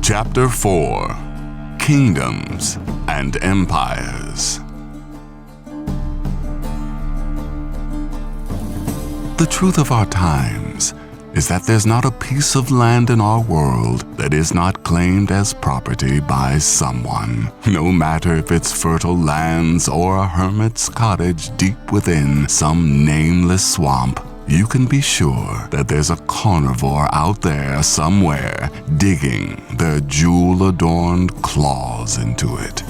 Chapter 4: Kingdoms and Empires. The truth of our times is that there's not a piece of land in our world that is not claimed as property by someone, no matter if it's fertile lands or a hermit's cottage deep within some nameless swamp. You can be sure that there's a carnivore out there somewhere digging their jewel-adorned claws into it.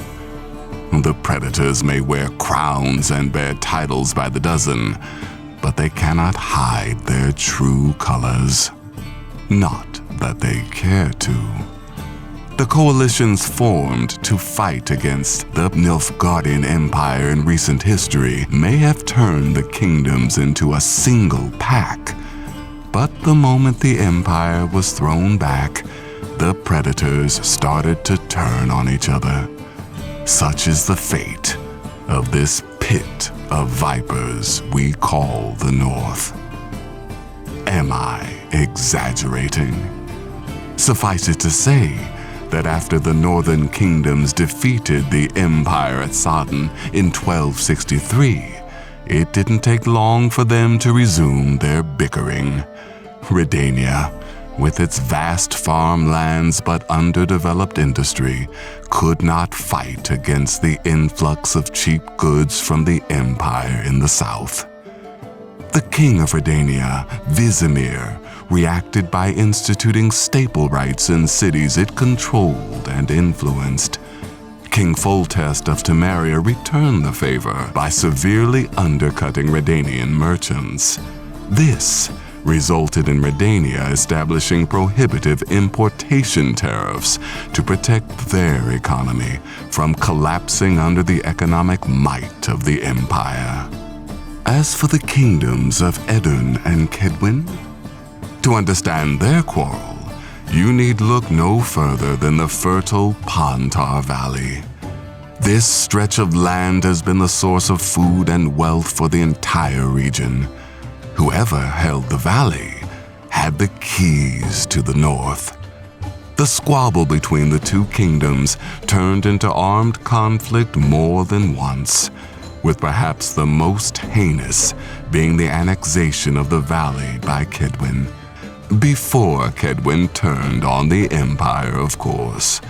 The predators may wear crowns and bear titles by the dozen, but they cannot hide their true colors. Not that they care to. The coalitions formed to fight against the Nilfgaardian Empire in recent history may have turned the kingdoms into a single pack, but the moment the empire was thrown back, the predators started to turn on each other. Such is the fate of this pit of vipers we call the North. Am I exaggerating? Suffice it to say that after the northern kingdoms defeated the empire at Sodden in 1263, it didn't take long for them to resume their bickering. Redania, with its vast farmlands but underdeveloped industry, could not fight against the influx of cheap goods from the empire in the south. The king of Redania, Vizimir, reacted by instituting staple rights in cities it controlled and influenced. King Foltest of Temeria returned the favor by severely undercutting Redanian merchants. This resulted in Redania establishing prohibitive importation tariffs to protect their economy from collapsing under the economic might of the empire. As for the kingdoms of Edern and Kedwin, to understand their quarrel, you need look no further than the fertile Pontar Valley. This stretch of land has been the source of food and wealth for the entire region. Whoever held the valley had the keys to the north. The squabble between the two kingdoms turned into armed conflict more than once, with perhaps the most heinous being the annexation of the valley by Kedwin. Before Kedwin turned on the empire, of course.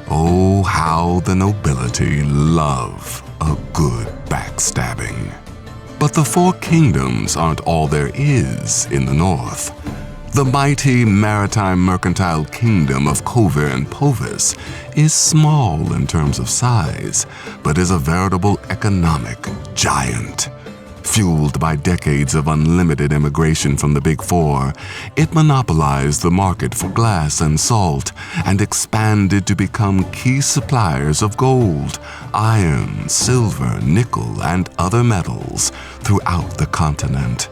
Oh, how the nobility love a good backstabbing. But the four kingdoms aren't all there is in the north. The mighty maritime mercantile kingdom of Kovir and Povis is small in terms of size, but is a veritable economic giant. Fueled by decades of unlimited immigration from the Big Four, it monopolized the market for glass and salt and expanded to become key suppliers of gold, iron, silver, nickel, and other metals throughout the continent.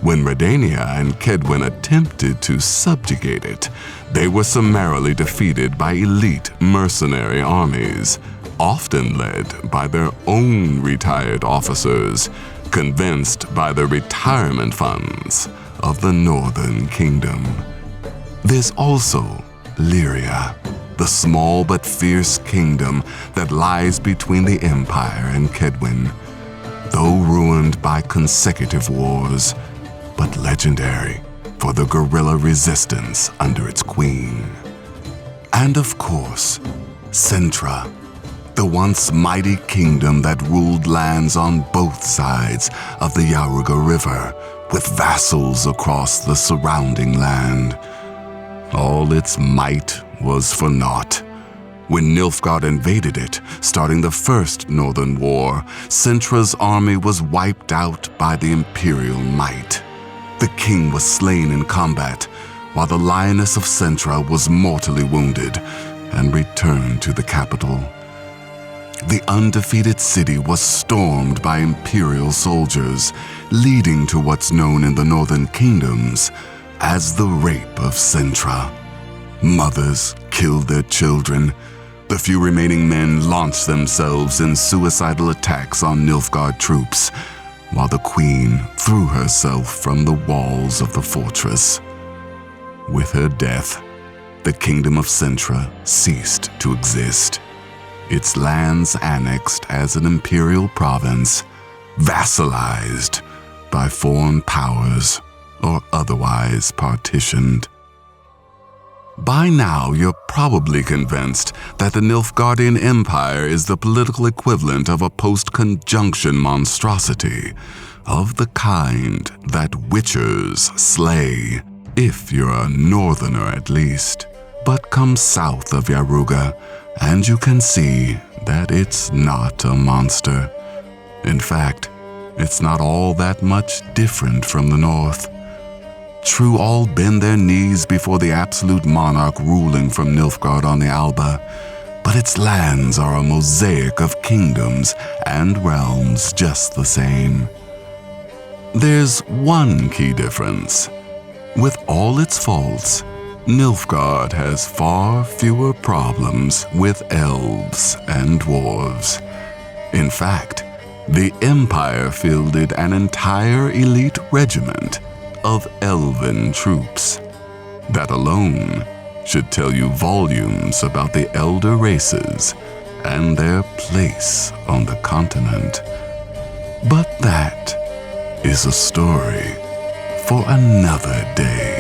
When Redania and Kedwin attempted to subjugate it, they were summarily defeated by elite mercenary armies, often led by their own retired officers, convinced by the retirement funds of the Northern Kingdom. There's also Lyria, the small but fierce kingdom that lies between the Empire and Kedwin. Though ruined by consecutive wars, but legendary for the guerrilla resistance under its queen. And of course, Sintra, the once mighty kingdom that ruled lands on both sides of the Yaruga River, with vassals across the surrounding land. All its might was for naught. When Nilfgaard invaded it, starting the First Northern War, Sintra's army was wiped out by the imperial might. The king was slain in combat, while the Lioness of Sintra was mortally wounded and returned to the capital. The undefeated city was stormed by imperial soldiers, leading to what's known in the northern kingdoms as the Rape of Sintra. Mothers killed their children. The few remaining men launched themselves in suicidal attacks on Nilfgaard troops, while the queen threw herself from the walls of the fortress. With her death, the kingdom of Cintra ceased to exist. Its lands annexed as an imperial province, vassalized by foreign powers, or otherwise partitioned. By now, you're probably convinced that the Nilfgaardian Empire is the political equivalent of a post-conjunction monstrosity, of the kind that witchers slay, if you're a northerner at least. But come south of Yaruga, and you can see that it's not a monster. In fact, it's not all that much different from the north. True, all bend their knees before the absolute monarch ruling from Nilfgaard on the Alba, but its lands are a mosaic of kingdoms and realms just the same. There's one key difference. With all its faults, Nilfgaard has far fewer problems with elves and dwarves. In fact, the Empire fielded an entire elite regiment of elven troops. That alone should tell you volumes about the elder races and their place on the continent. But that is a story for another day.